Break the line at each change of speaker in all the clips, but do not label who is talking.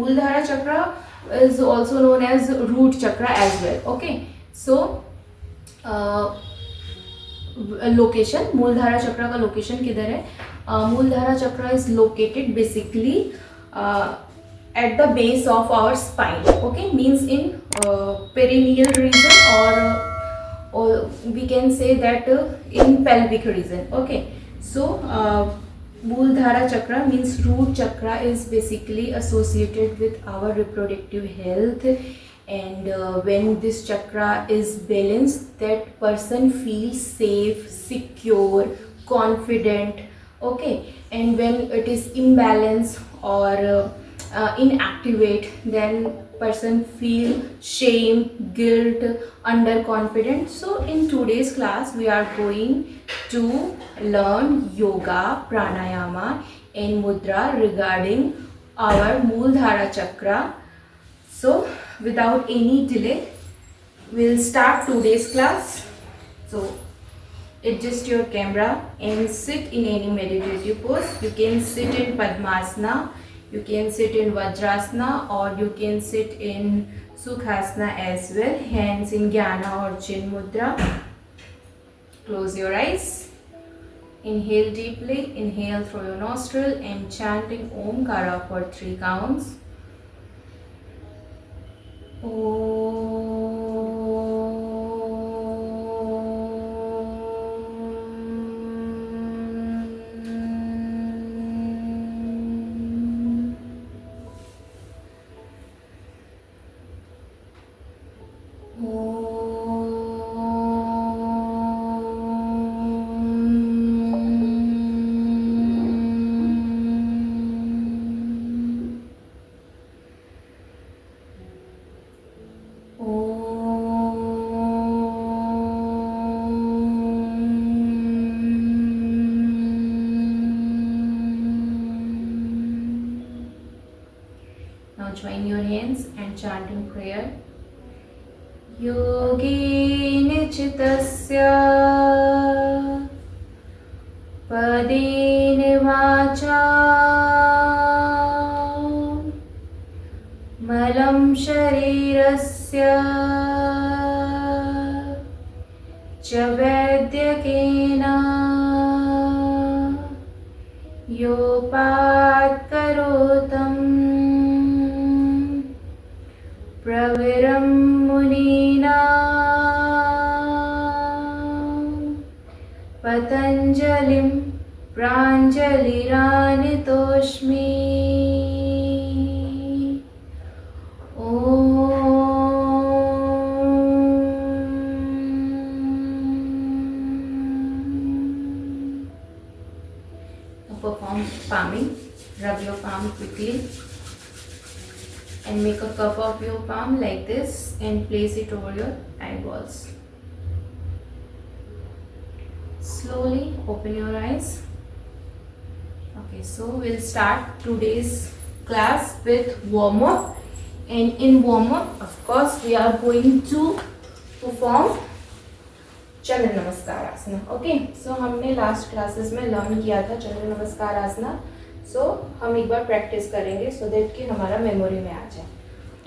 Muladhara chakra is also known as root chakra as well. Okay, so location, Muladhara chakra का location किधर है? Muladhara chakra is located basically at the base of our spine. Okay, means in perineal region, or we can say that in pelvic region. Okay, so Mooladhara chakra means root chakra is basically associated with our reproductive health, and when this chakra is balanced, that person feels safe, secure, confident. Okay, and when it is imbalanced or inactivate, then person feel shame, guilt, underconfident. So in today's class we are going to learn yoga, pranayama and mudra regarding our Mooladhara chakra. So without any delay, we'll start today's class. So adjust your camera and sit in any meditative pose. You can sit in Padmasana, you can sit in Vajrasana, or you can sit in Sukhasana as well. Hands in Jnana or Chin Mudra. Close your eyes. Inhale deeply. Inhale through your nostril and chanting Omkara for 3 counts. Now join your hands and chanting prayer. Yogin chitasya padin vacha malam sharirasya cha vaidyakena yopat karotam praviram munina patanjalim pranjaliranitoshmi. Perform palming. Rub your palm quickly and make a cup of your palm like this and place it over your eyeballs. Slowly open your eyes. Okay, so we'll start today's class with warm up, and in warm up, of course, we are going to perform चंद्र नमस्कार आसना. Okay, सो हमने last classes में learn किया था चंद्र नमस्कार आसना. सो हम एक बार practice करेंगे so that कि हमारा मेमोरी में आ जाए.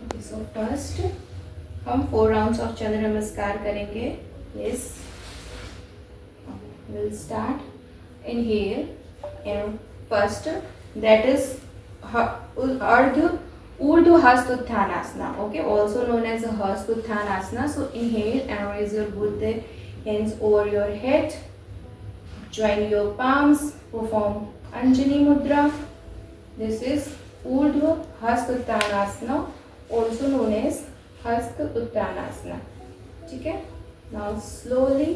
ओके, सो फर्स्ट हम 4 राउंड्स ऑफ चंद्र नमस्कार करेंगे. Yes, will start. Inhale and first that is Urdhva Hasta Uttanasana. Okay, also known as Hasta Uttanasana. So inhale and raise your both hands over your head. Join your palms. Perform Anjani Mudra. This is Urdhva Hasta Uttanasana, also known as Hasta Uttanasana. Okay? Now slowly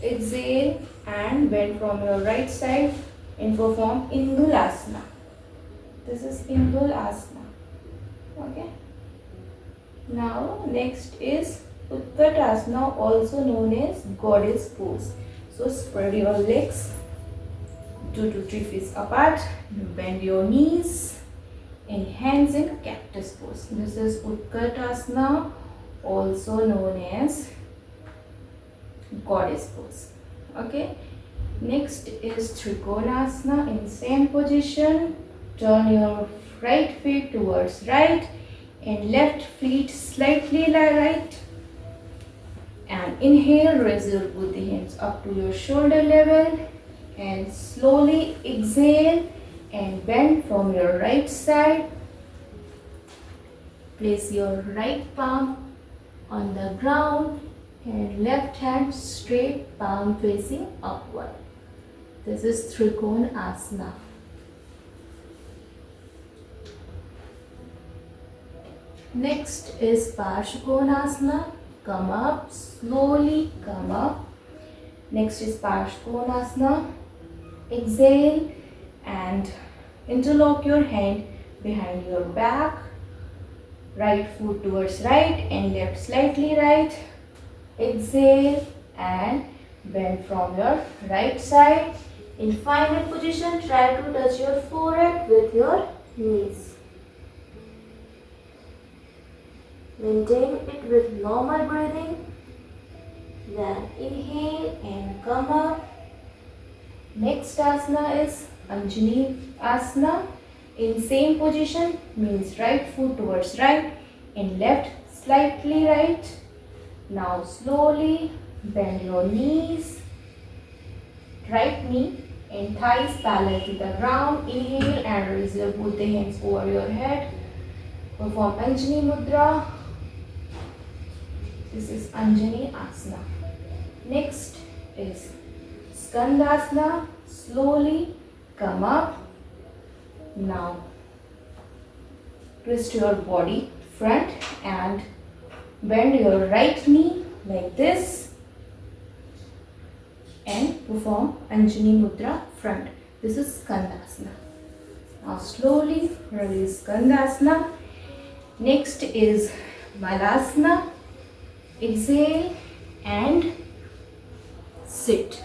exhale and bend from your right side and perform Indulasana. This is Indulasana. Okay? Now next is Utkatasana, also known as goddess pose. So spread your legs 2 to 3 feet apart. Bend your knees and hands in cactus pose. This is Utkatasana, also known as goddess pose. Okay. Next is Trikonasana. In same position, turn your right feet towards right and left feet slightly right. And inhale, raise your both the hands up to your shoulder level and slowly exhale and bend from your right side. Place your right palm on the ground and left hand straight, palm facing upward. This is Trikonasana. Next is Parsvakonasana. Come up, slowly come up. Next is Parsvakonasana. Exhale and interlock your hand behind your back. Right foot towards right and left slightly right. Exhale and bend from your right side. In final position, try to touch your forehead with your knees. Maintain it with normal breathing. Then inhale and come up. Next asana is Anjani Asana. In same position, means right foot towards right and left slightly right. Now slowly bend your knees, right knee and thighs parallel to the ground. Inhale and raise your both the hands over your head. Perform Anjani Mudra. This is Anjani Asana. Next is Skandasana. Slowly come up. Now twist your body front and bend your right knee like this and perform Anjani Mudra front. This is Skandasana. Now slowly release Skandasana. Next is Malasana. Exhale and sit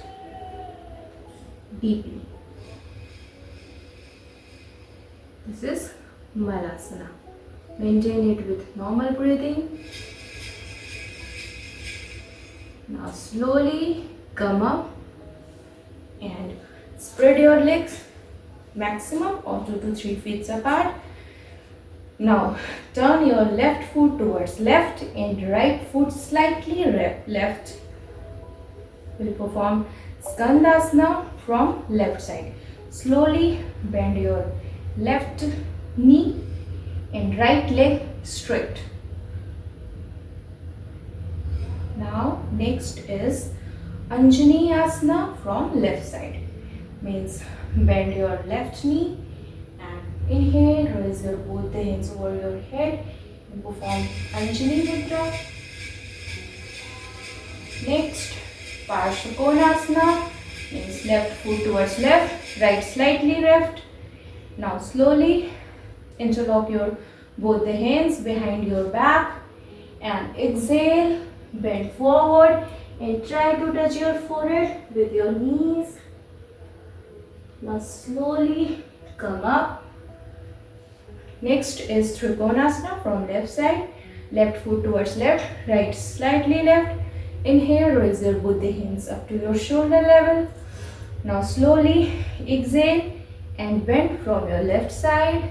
deeply. This is Malasana. Maintain it with normal breathing. Now slowly come up and spread your legs maximum of 2 to 3 feet apart. Now turn your left foot towards left and right foot slightly left. We'll perform Skandasana from left side. Slowly bend your left knee and right leg straight. Now next is Anjani Asana from left side. Means bend your left knee and inhale, raise your both the hands over your head and perform Anjani Mudra. Next Parsvakonasana. Means left foot towards left, right slightly left. Now slowly interlock your both the hands behind your back and exhale, bend forward and try to touch your forehead with your knees. Now slowly come up. Next is Trikonasana from left side. Left foot towards left, right slightly left. Inhale, raise your both the hands up to your shoulder level. Now slowly exhale and bend from your left side.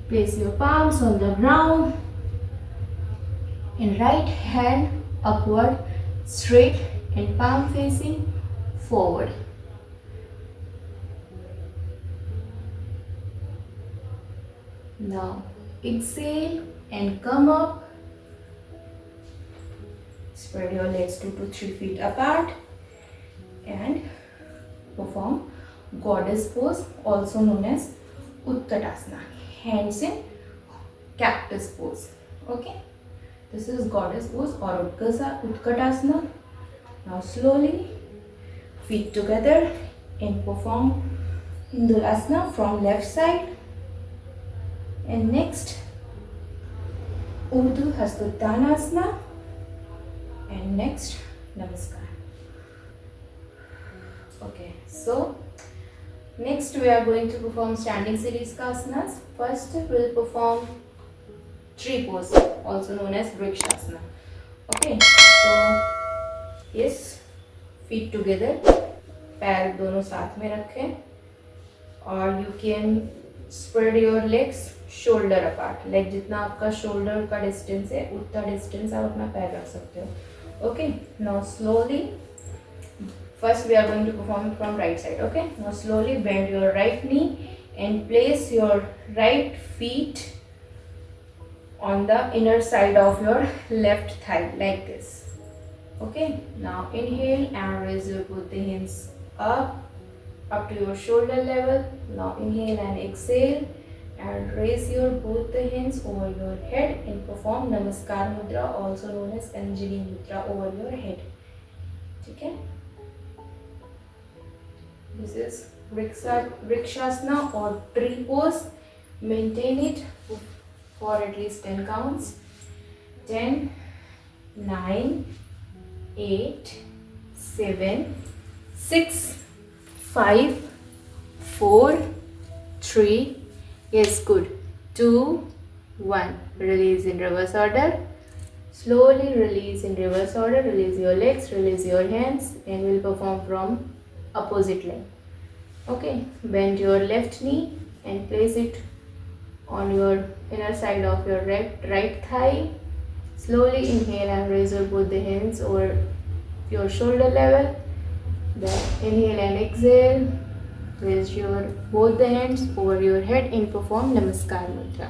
Place your palms on the ground and right hand upward straight and palm facing forward. Now exhale and come up. Spread your legs 2 to 3 feet apart and perform goddess pose, also known as Utkatasana. Hands in cactus pose. Okay, this is goddess pose or Utkatasana. Now slowly feet together and perform Indulasana from left side. And next Urdhva Hastottanasana and next Namaskar. Okay, so next we are going to perform standing series asanas. First we will perform tree pose, also known as Vrikshasana. Okay, so yes, feet together, पैर दोनों साथ में रखें और you can spread your legs shoulder apart, like जितना आपका shoulder का distance है उतना डिस्टेंस आप अपना पैर रख सकते हो. Okay, now slowly first we are going to perform it from right side. Okay, now slowly bend your right knee and place your right feet on the inner side of your left thigh like this. Okay, now inhale and raise your both the hands up to your shoulder level. Now inhale and exhale and raise your both the hands over your head and perform Namaskar Mudra, also known as Anjali Mudra, over your head. Okay, this is Vrikshasana or tree pose. Maintain it for at least 10 counts. 10, 9, 8, 7, 6, 5, 4, 3, yes, good, 2, 1. Release in reverse order. Slowly release in reverse order. Release your legs, release your hands, and we'll perform from opposite leg. Okay, bend your left knee and place it on your inner side of your right thigh. Slowly inhale and raise your both the hands over your shoulder level. Then inhale and exhale. Raise your both the hands over your head and perform Namaskar Mudra.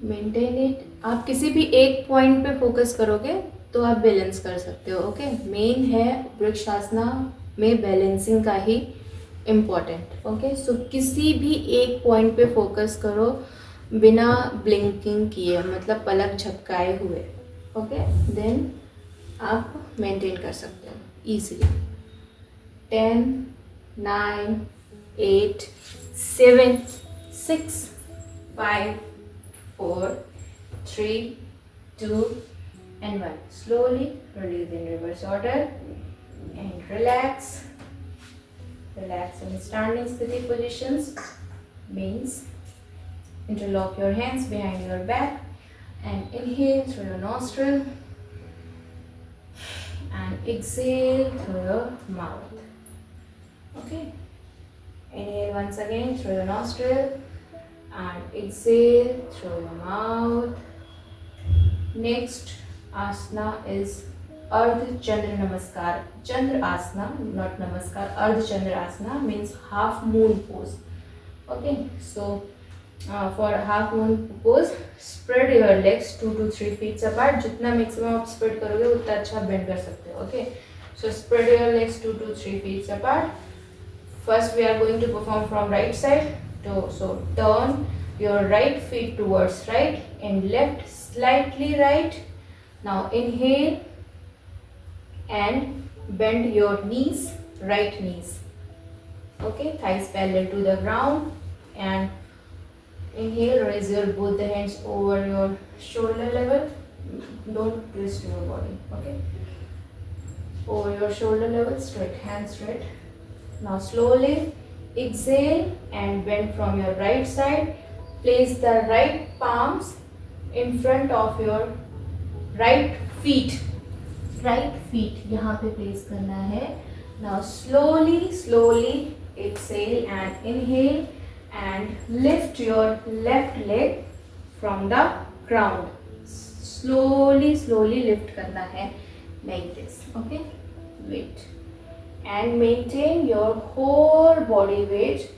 Maintain it. आप किसी भी एक point पे focus करोगे तो आप balance कर सकते हो. ओके, मेन है वृक्षासना में बैलेंसिंग का ही इम्पोर्टेंट. ओके, सो किसी भी एक पॉइंट पे फोकस करो बिना ब्लिंकिंग किए, मतलब पलक झपकाए हुए. ओके, देन आप मेंटेन कर सकते हो easily. 10, 9, 8, 7, 6, 5, 4, 3, 2 and 1. Slowly release in reverse order and relax. Relax in standing sthiti positions means interlock your hands behind your back and inhale through your nostril and exhale through your mouth. Okay, inhale once again through your nostril and exhale through your mouth. Next asana is Ardha Chandra Namaskar. Chandra Asana, not Namaskar. Ardha Chandra Asana means half moon pose. Okay, so for half moon pose, spread your legs 2 to 3 feet apart. जितना maximum आप spread करोगे उतना अच्छा bend कर सकते हो. Okay, so spread your legs 2 to 3 feet apart. First we are going to perform from right side. So turn your right feet towards right and left slightly right. Now inhale and bend your knees, right knees. Okay, thighs parallel to the ground and inhale, raise your both the hands over your shoulder level. Don't twist your body. Okay, over your shoulder level, straight, hands straight. Now slowly exhale and bend from your right side. Place the right palms in front of your right feet. Right feet यहाँ पे place करना है. Now slowly exhale and inhale and lift your left leg from the ground. Slowly lift करना है like this. Okay, wait and maintain your whole body weight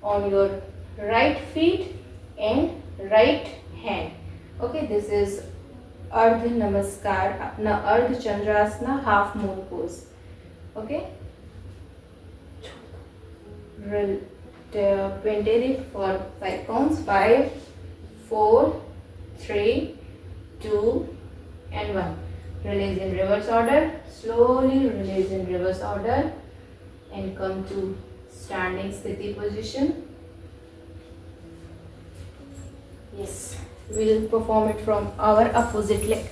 on your right feet and right hand. Okay, this is Ardha Namaskar, Ardha Chandrasana, half moon pose. Okay, maintain it for 5 counts. 5, 4, 3, 2 and 1. Release in reverse order. Slowly release in reverse order and come to standing sthiti position. Yes, we will perform it from our opposite leg.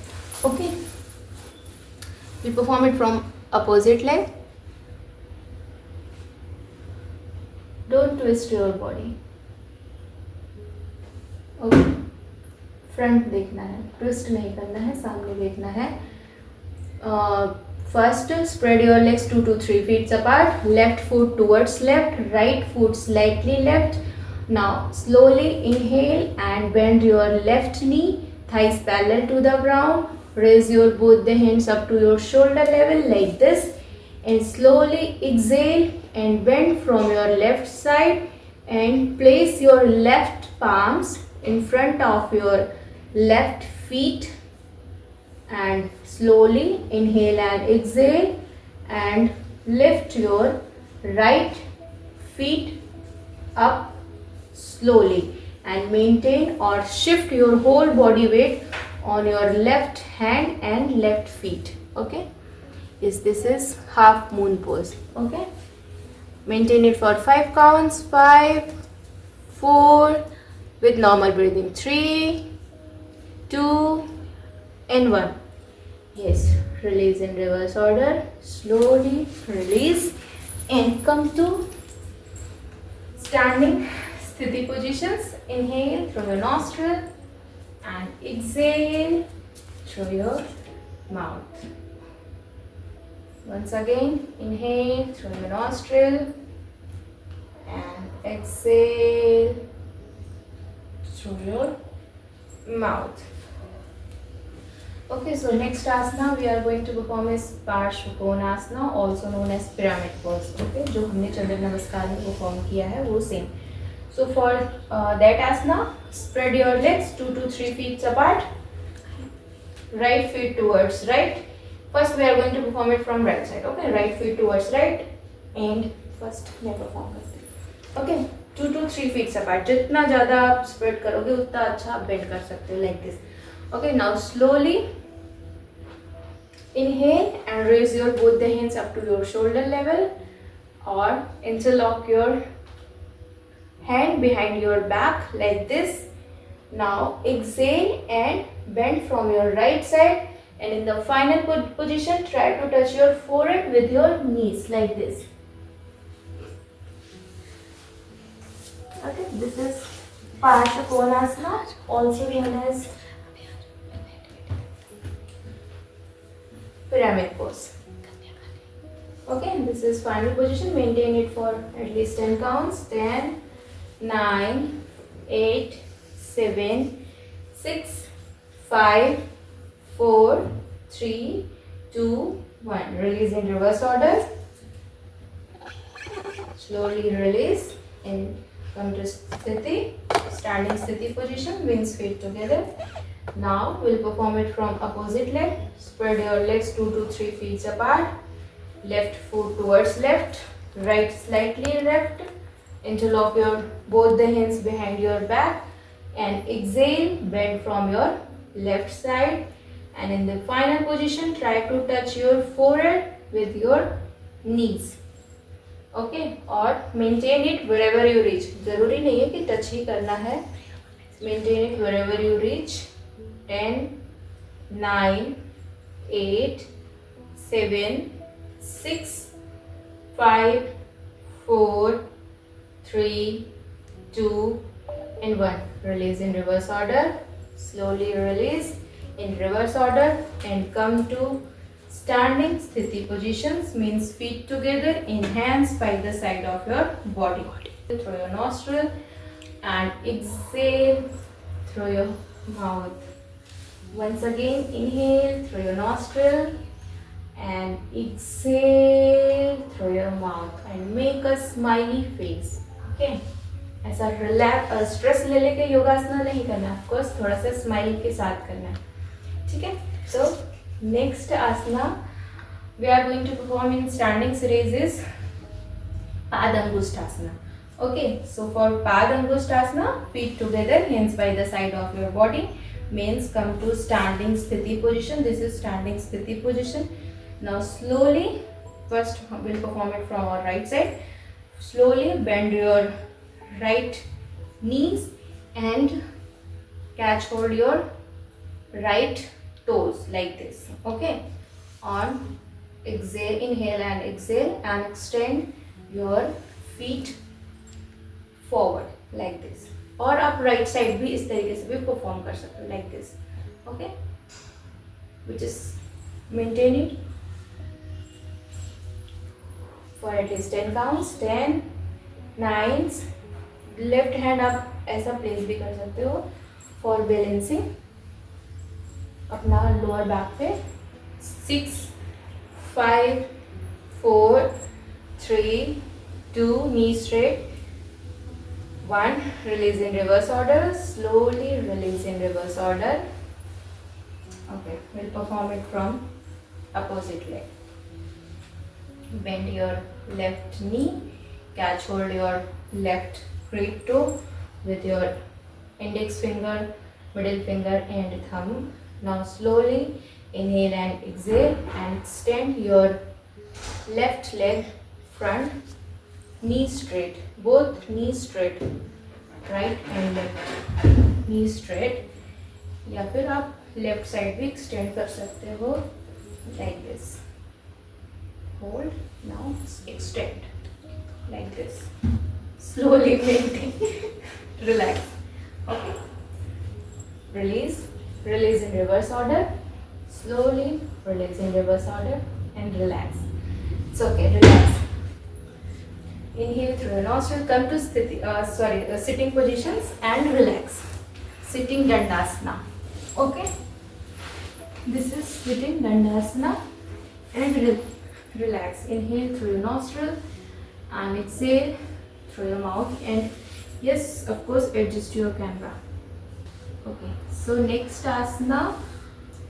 Okay, we perform it from opposite leg. Don't twist your body. Okay, front देखना है, twist नहीं करना है, सामने देखना है. First, spread your legs 2 to 3 feet apart. Left foot towards left, right foot slightly left. Now slowly inhale and bend your left knee, thighs parallel to the ground. Raise your both the hands up to your shoulder level like this, and slowly exhale and bend from your left side and place your left palms in front of your left feet, and slowly inhale and exhale and lift your right feet up slowly and maintain or shift your whole body weight on your left hand and left feet. Okay, this is half moon pose. Okay, maintain it for 5 counts. 5, 4, with normal breathing. 3, 2 and 1. Yes, release in reverse order. Slowly release and come to standing sthiti positions. Inhale through your nostril and exhale through your mouth. Once again, inhale through your nostril and exhale through your mouth. Okay, so next asana we are going to perform is Parshvakonasana, also known as pyramid pose. Okay, जो हमने चंद्र नमस्कार में perform किया है वो same. So for that asana, spread your legs 2 to 3 feet apart. Right feet towards right. First we are going to perform it from right side. Okay, right feet towards right and first मैं perform करते हैं. Okay, 2 to 3 feet apart. जितना ज़्यादा आप spread करोगे उतना अच्छा आप bend कर सकते हो like this. Okay, now slowly inhale and raise your both the hands up to your shoulder level or interlock your hand behind your back like this. Now exhale and bend from your right side, and in the final position try to touch your forehead with your knees like this. Okay, this is Parshvakonasana, also known as pyramid pose. Okay, this is final position. Maintain it for at least 10 counts. 10, 9, 8, 7, 6, 5, 4, 3, 2, 1. Release in reverse order. Slowly release and come to sthiti, standing sthiti position, wings feet together. Now we'll perform it from opposite leg. Spread your legs 2 to 3 feet apart. Left foot towards left, right slightly left. Interlock your both the hands behind your back and exhale, bend from your left side, and in the final position try to touch your forehead with your knees. Okay, or maintain it wherever you reach. जरूरी नहीं है कि touch ही करना है. Maintain it wherever you reach. 10, 9, 8, 7, 6, 5, 4, 3, 2 and 1. Release in reverse order. Slowly release in reverse order and come to standing sthiti positions, means feet together and hands by the side of your body. Through your nostril and exhale through your mouth. Once again, inhale through your nostril and exhale through your mouth and make a smiley face. Okay, ऐसा relax stress ले लेके योगासना नहीं करना, of course थोड़ा सा smile के साथ करना है. ठीक है, so next asana we are going to perform in standing series is Padangusthasana. Okay, so for Padangusthasana, feet together, hands by the side of your body, means come to standing sthiti position. This is standing sthiti position. Now slowly, first we'll perform it from our right side. Slowly bend your right knees and catch hold your right toes like this. Okay, on exhale, inhale and exhale and extend your feet forward like this. और आप right side भी इस तरीके से भी perform कर सकते हो like this. Okay, which is maintain it for at least 10 counts. 10, 9, left hand आप ऐसा प्लेस भी कर सकते हो फॉर बैलेंसिंग अपना लोअर बैक पे. 6, 5, 4, 3, 2, knee straight. 1, release in reverse order, slowly release in reverse order. Okay, we'll perform it from opposite leg. Bend your left knee, catch hold your left great toe with your index finger, middle finger and thumb. Now slowly inhale and exhale and extend your left leg front, knee straight, both knees straight, right and left knee straight. या फिर आप left side भी extend कर सकते हो like this. Hold, now extend like this. Slowly maintain. Relax. Okay. Release in reverse order. Slowly release in reverse order and relax. It's okay. Relax. Inhale through the nostril. Come to sitting positions and relax. Sitting Dandasana. Okay. This is sitting Dandasana and relax. Inhale through your nostril and exhale through your mouth, and yes, of course, adjust your camera. Okay, so next asana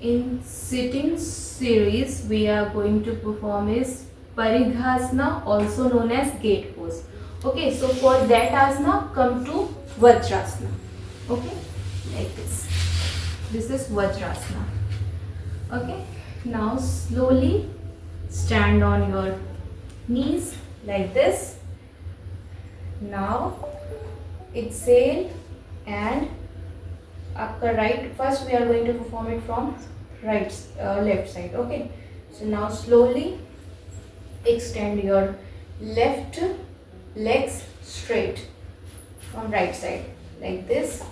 in sitting series we are going to perform is Parighasana, also known as gate pose. Okay, so for that asana come to Vajrasana. Okay, like this. This is Vajrasana. Okay, now slowly stand on your knees like this. Now exhale and after right, first we are going to perform it from left side. Okay, so now slowly extend your left legs straight from right side like this,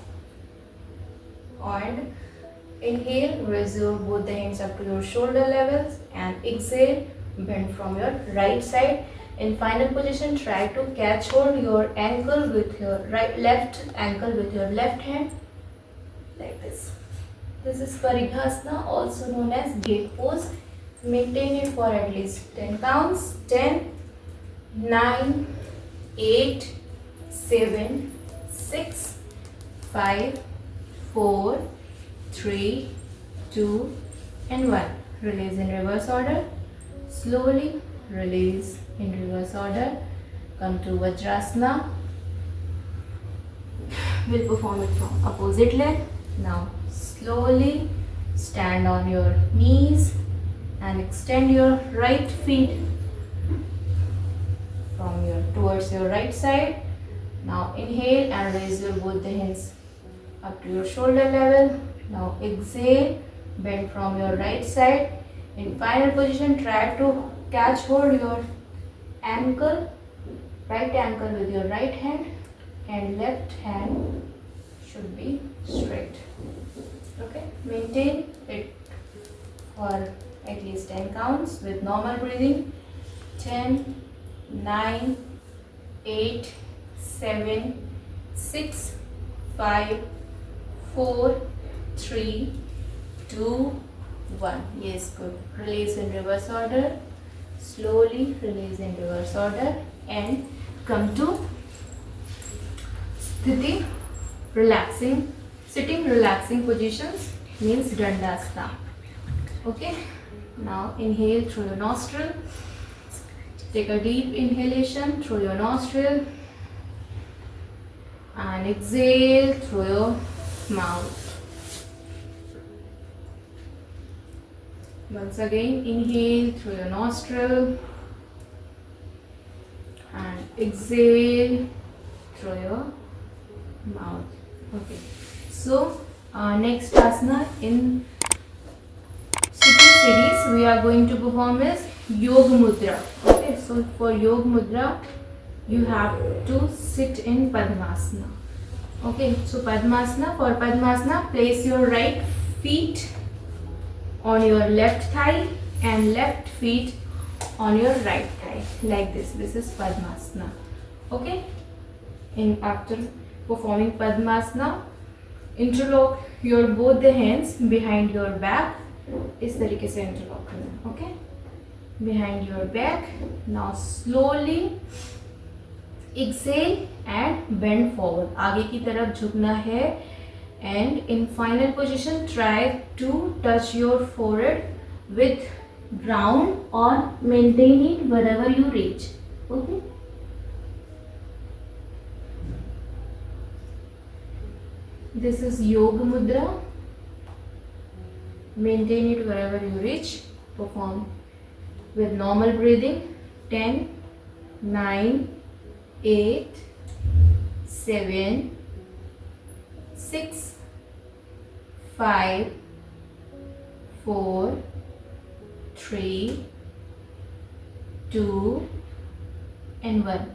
and inhale, raise both the hands up to your shoulder levels, and exhale, bend from your right side. In final position, try to catch hold your ankle with your left ankle with your left hand like this. This is Parighasana, also known as gate pose. Maintain it for at least 10 counts. 10, 9, 8, 7, 6, 5, 4, 3, 2 and 1. Release in reverse order. Slowly release in reverse order. Come to Vajrasana. We'll perform it from opposite leg. Now slowly stand on your knees and extend your right feet towards your right side. Now inhale and raise your both the hands up to your shoulder level. Now exhale, bend from your right side. In final position, try to catch hold your ankle, right ankle with your right hand, and left hand should be straight. Okay, maintain it for at least 10 counts with normal breathing. 10, 9, 8, 7, 6, 5, 4, 3, 2, 1. Yes, good. Release in reverse order. Slowly release in reverse order and come to sitting relaxing positions, means Dandasana. Okay, now inhale through your nostril. Take a deep inhalation through your nostril and exhale through your mouth. Once again, inhale through your nostril and exhale through your mouth. Okay, so next asana in sitting series we are going to perform is Yoga Mudra. Okay, so for Yoga Mudra you have to sit in Padmasana. Okay, so Padmasana, for Padmasana place your right feet on your left thigh and left feet on your right thigh like this. This is Padmasana. Okay, In after performing Padmasana, interlock your both the hands behind your back. इस तरीके से interlock करना, okay? Behind your back. Now slowly exhale and bend forward. आगे की तरफ झुकना है. And in final position, try to touch your forehead with ground or maintain it wherever you reach. Okay. This is Yoga Mudra. Maintain it wherever you reach. Perform with normal breathing. 10, 9, 8, 7, 6, 5, 4, 3, 2, and 1.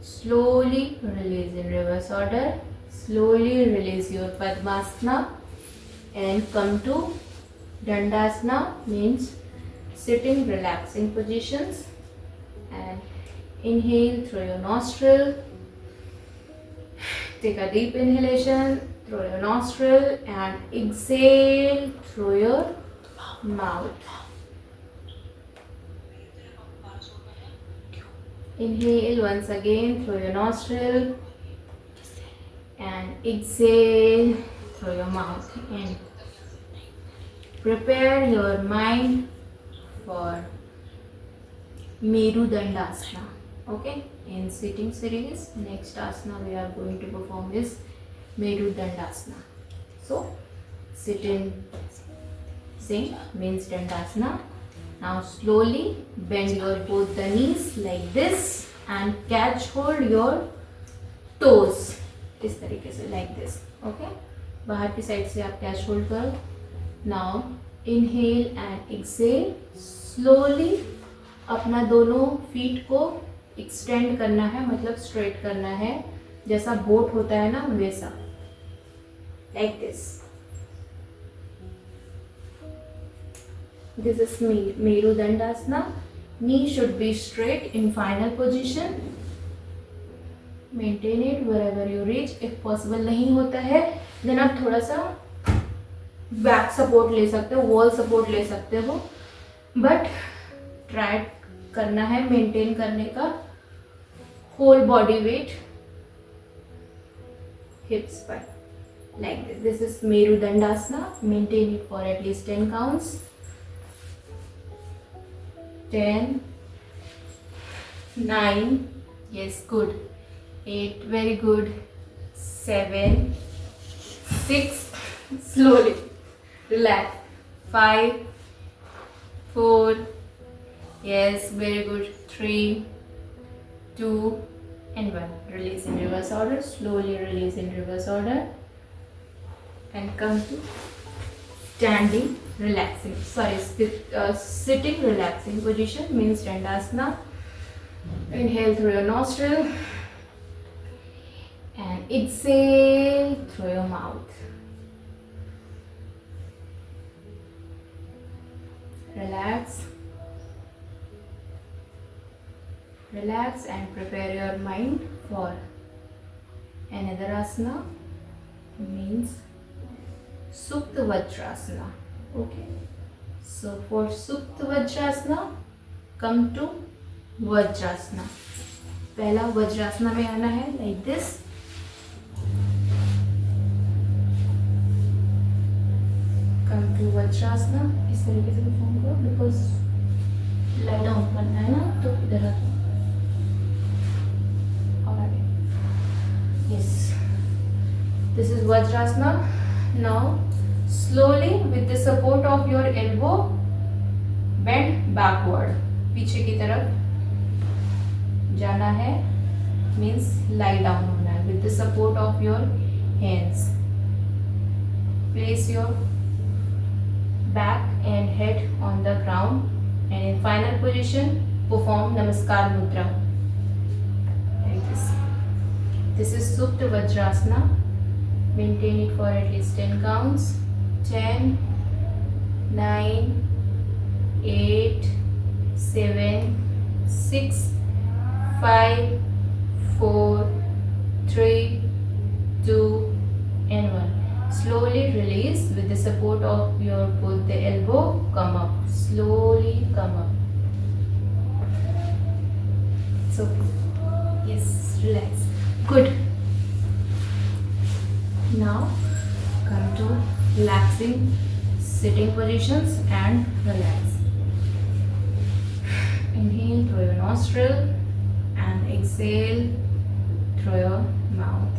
Slowly release in reverse order. Slowly release your Padmasana and come to Dandasana, means sitting relaxing positions. And inhale through your nostril. Take a deep inhalation through your nostril and exhale through your mouth. Inhale once again through your nostril and exhale through your mouth. And prepare your mind for Merudandasana. Okay, in sitting series, next asana we are going to perform is Merudandasana. So, sitting sing means Dandasana. Now slowly bend your both the knees like this and catch hold your toes. इस तरीके से like this. Okay, बाहर की side से आप catch hold करो. Now inhale and exhale. Slowly अपना दोनों feet को extend करना है, मतलब straight करना है, जैसा बोट होता है ना वैसा, like this. This is Merudandasana. Knee should be straight in final position. Maintain it wherever you reach. If possible नहीं होता है, then आप थोड़ा सा back support ले सकते हो, wall support ले सकते हो, but try करना है maintain करने का whole body weight hips पर, like this. This is Merudandasana. Maintain it for at least 10 counts. 10, 9, yes, good. 8, very good. 7, 6, slowly, relax. 5, 4, yes, very good. 3, 2, and 1. Release in reverse order. Slowly release in reverse order. And come to standing relaxing, sitting relaxing position, means Dandasana. Inhale through your nostril and exhale through your mouth. Relax. Relax and prepare your mind for another asana, means Supta Vajrasana. Okay. So for Supta Vajrasana, come to Vajrasana. पहला वज्रासना में आना है like this. Come to Vajrasana. इस तरीके से perform करो, because lie down करना है ना, तो इधर आ. और आगे. Yes. This is Vajrasana. Now slowly with the support of your elbow bend backward. पीछे की तरफ जाना है, means lie down होना है. With the support of your hands, place your back and head on the ground, and in final position perform Namaskar Mudra like this. This is Supta Vajrasana. Maintain it for at least 10 counts. 10, 9, 8, 7, 6, 5, 4, 3, 2, and 1. Slowly release with the support of your both the elbow. Come up. Slowly come up. So, yes, relax. Good. Now, come to relaxing sitting positions and relax. Inhale through your nostril and exhale through your mouth.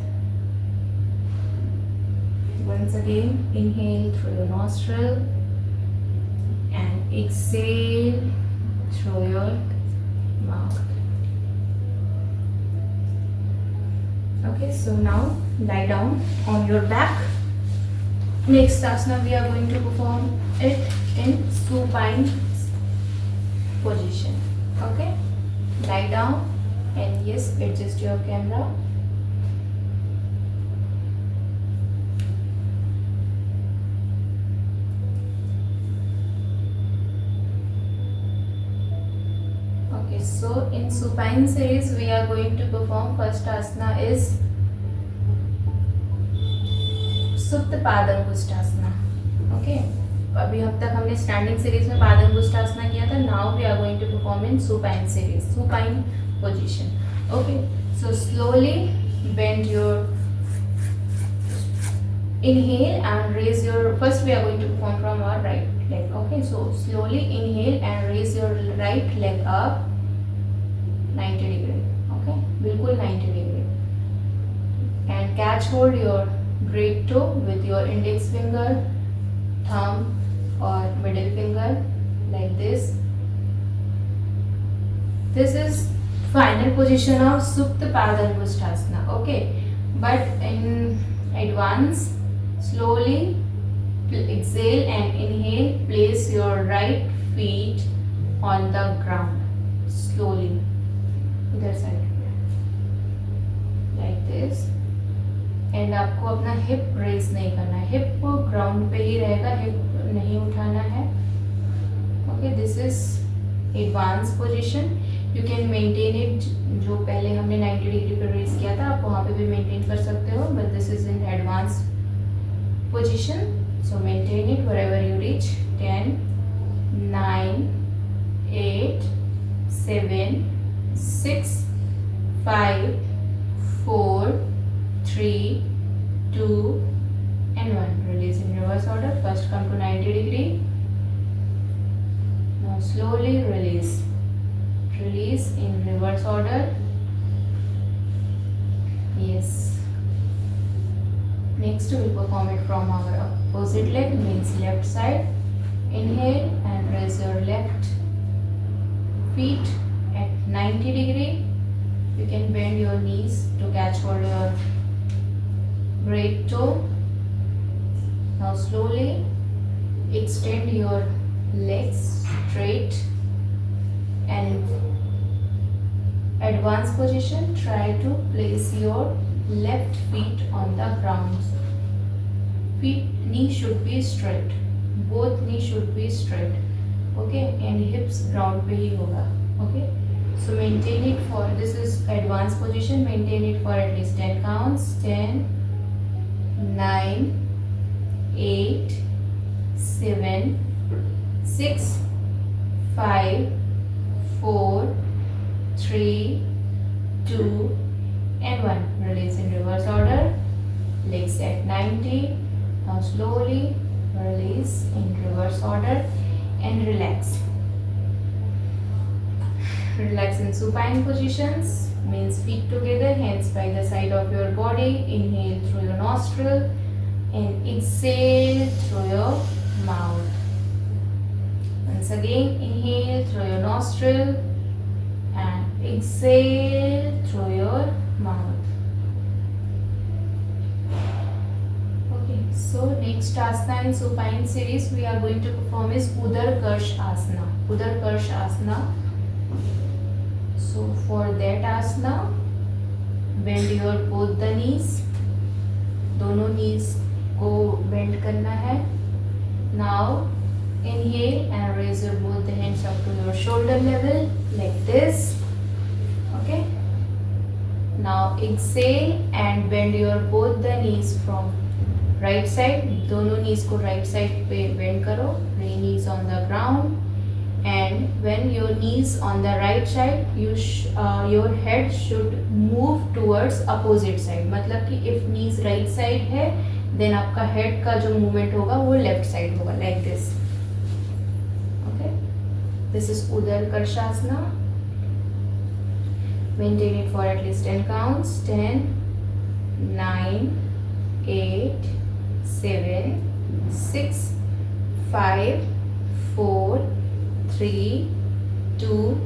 Once again, inhale through your nostril and exhale through your mouth. Okay, so now lie down on your back. Next asana we are going to perform it in supine position. Okay, lie down and yes, adjust your camera. Okay, so in supine series we are going to perform first asana is सुप्त पादंगुष्ठासना. Okay, अभी अब तक हमने standing series में पादंगुष्ठासना किया था. Now we are going to perform in supine series, supine position. Okay, so slowly bend your inhale and raise your, first we are going to perform from our right leg. Okay, so slowly inhale and raise your right leg up 90 degree. Okay, बिल्कुल 90 degree and catch hold your great toe with your index finger, thumb or middle finger like this. This is final position of Supta Padangusthasana. Okay, but in advance, slowly exhale and inhale. Place your right feet on the ground. Slowly, इधर side like this. And आपको अपना hip raise नहीं करना है, hip ground पे ही रहेगा, hip नहीं उठाना है. Okay, this is advance position. You can maintain it, जो पहले हमने 90 डिग्री पर रेज किया था आप वहाँ पे भी मेंटेन कर सकते हो, but this is in advance position. So maintain it wherever you reach. 10, 9, 8, 7, 6, 5, 4, 3, 2, and 1. Release in reverse order. First come to 90 degree. Now slowly release. Release in reverse order. Yes. Next we will perform it from our opposite leg, means left side. Inhale and raise your left feet at 90 degree. You can bend your knees to catch hold your great toe. Now slowly extend your legs straight and advanced position. Try to place your left feet on the ground. Knee should be straight. Both knee should be straight. Okay, and hips ground पे ही होगा. Okay, so maintain it for, this is advanced position. Maintain it for at least 10 counts. 10, 9, 8, 7, 6, 5, 4, 3, 2, and 1. Release in reverse order. Legs at 90. Now slowly release in reverse order and relax. Relax in supine positions, means feet together, hands by the side of your body. Inhale through your nostril and exhale through your mouth. Once again, inhale through your nostril and exhale through your mouth. Okay, so next asana in supine series we are going to perform is Udar Karsh Asana. Udar Karsh Asana. So for that asana, bend your both the knees. दोनों knees को bend करना है. Now inhale and raise your both the hands up to your shoulder level like this. Okay. Now exhale and bend your both the knees from right side. दोनों knees को right side पे bend करो. Knees on the ground. And when your knees on the right side, your head should move towards opposite side. मतलब कि if knees right side है, then आपका head का जो movement होगा वो left side होगा, like this. Okay. This is Udar Karshasana. Maintain it for at least 10 counts. 10, 9, 8, 7, 6, 5, 4, 3, 2,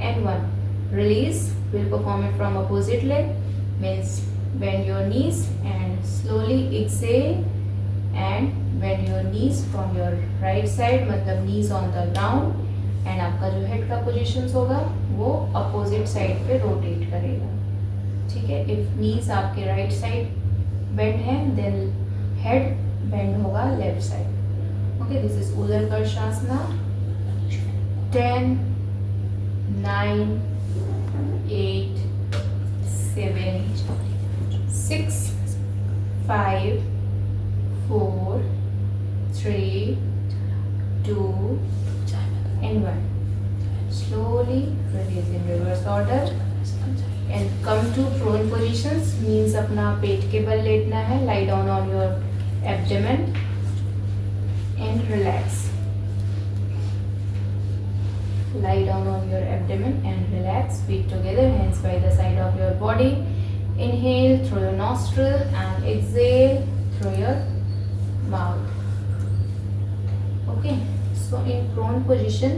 and 1. Release. We'll perform it from opposite leg. Means bend your knees and slowly exhale and bend your knees from your right side. मतलब knees on the ground. And आपका जो head का positions होगा वो opposite side पे rotate करेगा. ठीक है. इफ नीज आपके राइट साइड बेंड है देन हेड बेंड होगा left side. Okay. This is उदर कर्षासना. 10, 9, 8, 7, 6, 5, 4, 3, 2 and 1. Slowly release in reverse order and come to prone positions. Means अपना पेट के बल लेटना है. Lie down on your abdomen and relax. Lie down on your abdomen and relax. Feet together, hands by the side of your body. Inhale through your nostril and exhale through your mouth. Okay. So in prone position,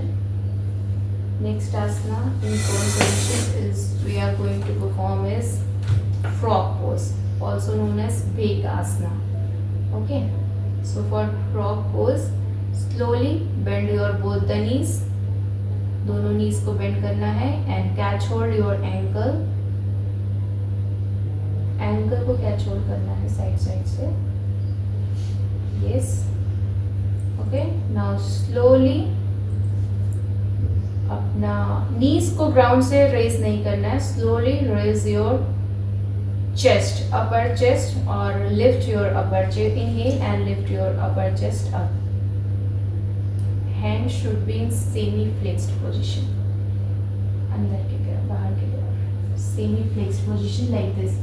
next asana in prone position is we are going to perform is frog pose, also known as Bhekasana. Okay. So for frog pose, slowly bend your both the knees. दोनों knees को bend करना है and catch hold your ankle. Ankle को catch hold करना है side से. Yes. Okay. Now slowly अपना knees को ground से raise नहीं करना है. Slowly raise your chest, upper chest, or lift your upper chest. Inhale and lift your upper chest up. Hand should be in semi-flexed position. अंदर की तरफ, बाहर की तरफ. Semi-flexed position like this.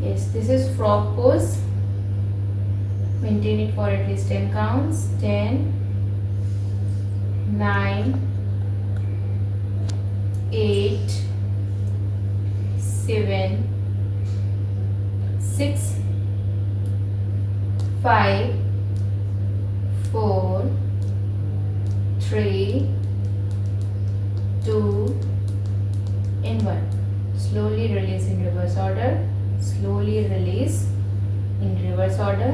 Yes, this is frog pose. Maintain it for at least 10 counts. 10, 9, 8, 7, 6, 5, 4, 3, 2, and 1. Slowly release in reverse order. Slowly release in reverse order.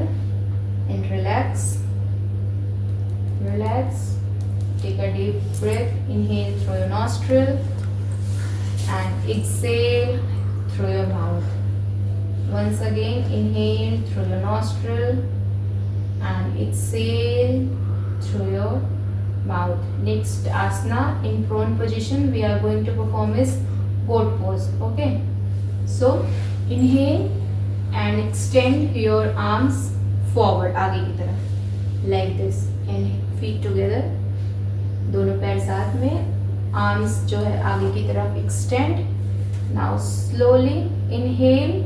And relax. Relax. Take a deep breath. Inhale through your nostril and exhale through your mouth. Once again, inhale through your nostril and exhale through your mouth. Next asana in prone position we are going to perform is boat pose. Okay. So inhale and extend your arms forward, आगे की तरफ, like this, and feet together. दोनों पैर साथ में. Arms जो है आगे की तरफ extend. Now slowly inhale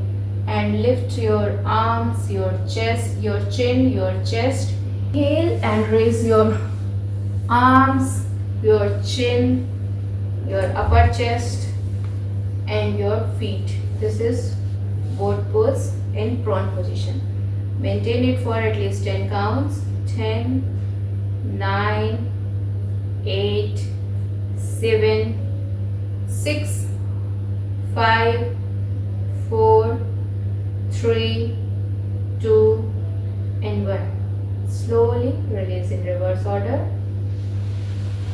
and lift your arms, your chest, your chin, your chest. Inhale and raise your arms, your chin, your upper chest, and your feet. This is boat pose in prone position. Maintain it for at least 10 counts. 10, 9, 8, 7, 6, 5, 4, 3, 2, and 1. Slowly release in reverse order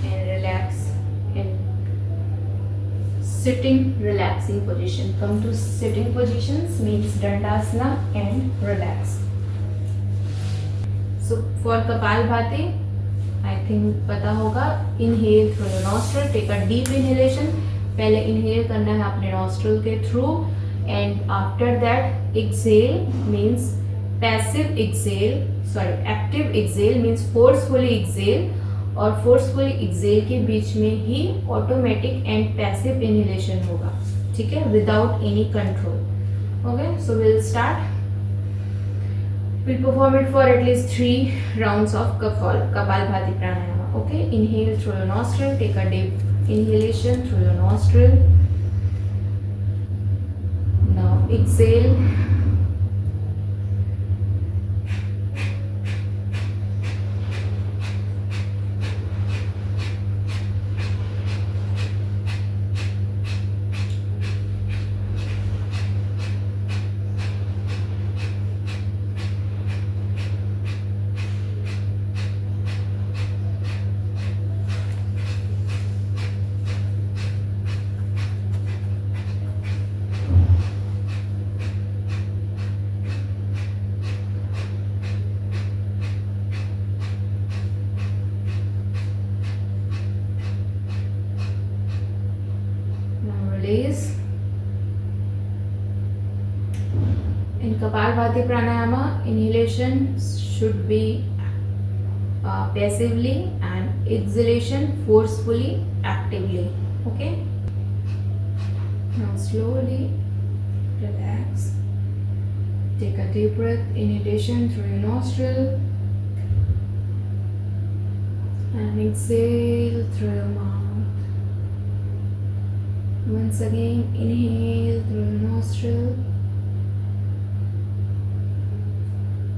and relax in sitting relaxing position. Come to sitting positions means Dandasana and relax. So for Kapalbhati, I think पता होगा. Inhale through the nostril. Take a deep inhalation. पहले inhale करना है अपने nostril के through and after that exhale means passive exhale, sorry active exhale means forcefully exhale, और forcefully exhale के बीच में ही automatic and passive inhalation होगा, ठीक है, without any control. Okay, so we'll start. We'll perform it for at least 3 rounds of Kapalbhati pranayama. Okay, inhale through your nostril, take a deep inhalation through your nostril. Now exhale. Release. In Kapalbhati pranayama, inhalation should be passively and exhalation forcefully, actively. Okay. Now slowly relax. Take a deep breath. Inhalation through your nostril and exhale through your mouth. Once again, inhale through your nostril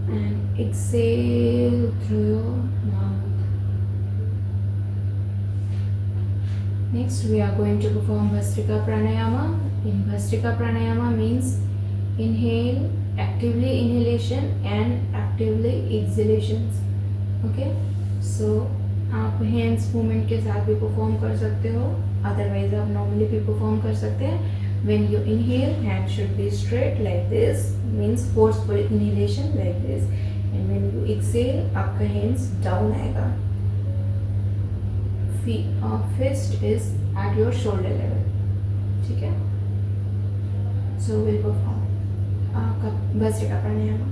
and exhale through your mouth. Next, we are going to perform Bhastrika Pranayama. In Bhastrika Pranayama means inhale, actively inhalation and actively exhalations. Okay, so आप hands movement के साथ भी perform कर सकते हो, otherwise आप normally भी perform कर सकते हैं. When you inhale, hand should be straight like this, means forceful inhalation like this, and when you exhale आपका हैंड्स डाउन आएगा. Fist is at your shoulder level, ठीक है. सो विल परफॉर्म आपका भस्त्रिका प्राणायाम.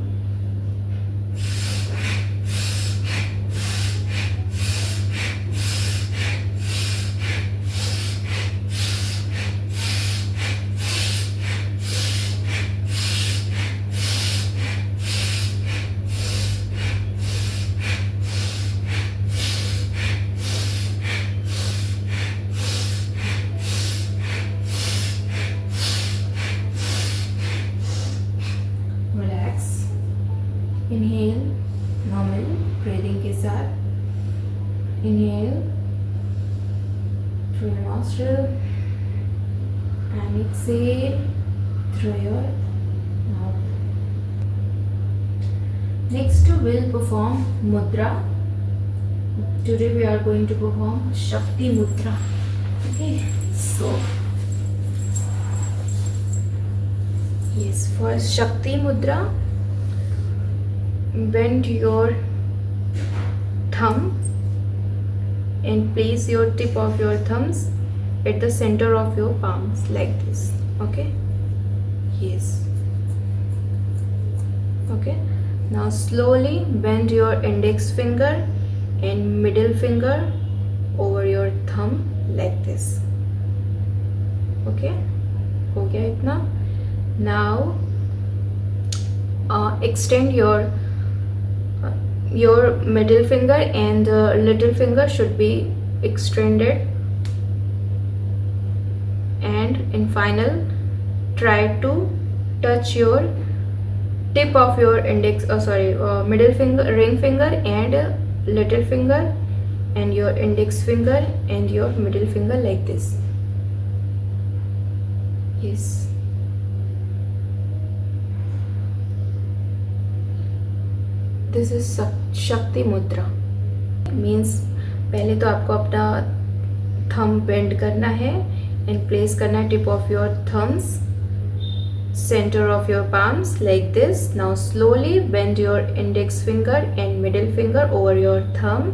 इनहेल नॉर्मल ब्रीदिंग के साथ. Inhale through your nostril and exhale through your mouth. Next we'll perform mudra. Today we are going to perform Shakti Mudra. Okay, so yes, for Shakti Mudra, bend your thumb and place your tip of your thumbs at the center of your palms like this. Okay, yes. Okay, now slowly bend your index finger and middle finger over your thumb like this. Okay, हो गया इतना. Now extend your middle finger and the little finger should be extended, and in final try to touch your tip of your middle finger, ring finger and little finger and your index finger and your middle finger like this. Yes. This is शक्ति मुद्रा. Means पहले तो आपको अपना thumb bend करना है and place करना है tip of your thumbs center of your palms like this. Now slowly bend your index finger and middle finger over your thumb,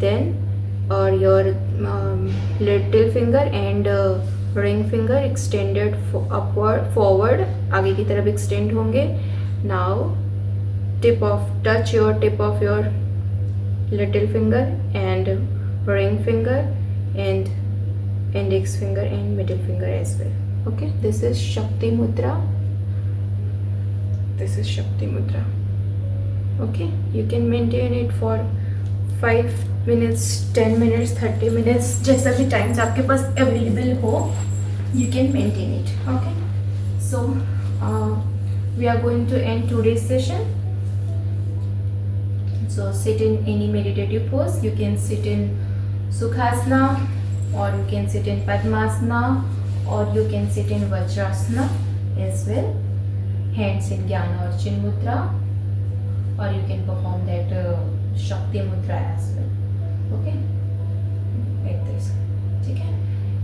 then or your little finger and ring finger extended upward forward, आगे की तरफ extend होंगे. Now touch your tip of your little finger and ring finger and index finger and middle finger as well. Okay, this is Shakti Mudra. Okay, you can maintain it for 5 minutes, 10 minutes, 30 minutes, जैसा भी times आपके पास available हो, you can maintain it. Okay, so we are going to end today's session. So sit in any meditative pose. You can sit in Sukhasana, or you can sit in Padmasana, or you can sit in Vajrasana as well. Hands in Jnana or Chin Mudra, or you can perform that Shakti Mudra as well. Okay, like this. Okay,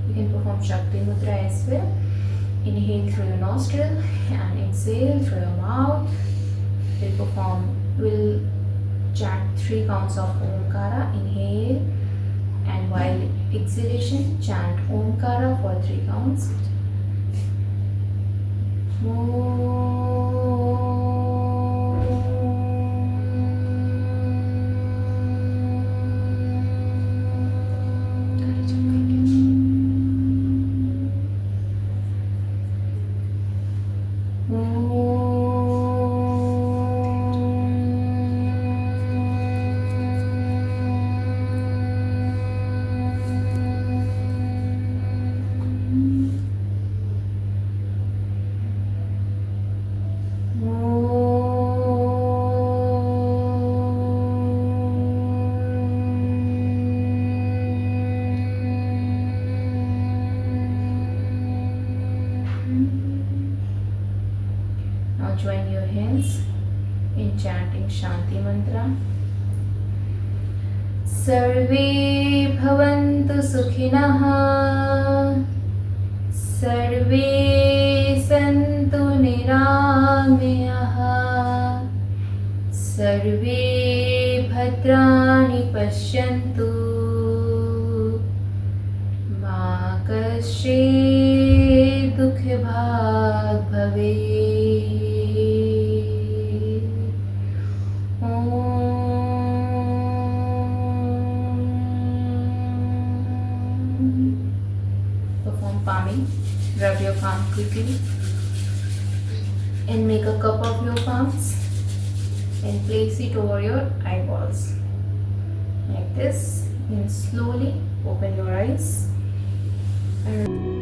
you can perform Shakti Mudra as well. Inhale through your nostril and exhale through your mouth. We'll chant 3 counts of Omkara. Inhale, and while exhalation, chant Omkara for 3 counts. Now join your hands in chanting Shanti Mantra. Sarve bhavantu sukhinah, sarve santu niramayah, sarve bhadrani pashyantu, ma kashyit dukh bhag bhavet. Perform palming. Rub your palm quickly and make a cup of your palms and place it over your eyeballs like this. And slowly open your eyes and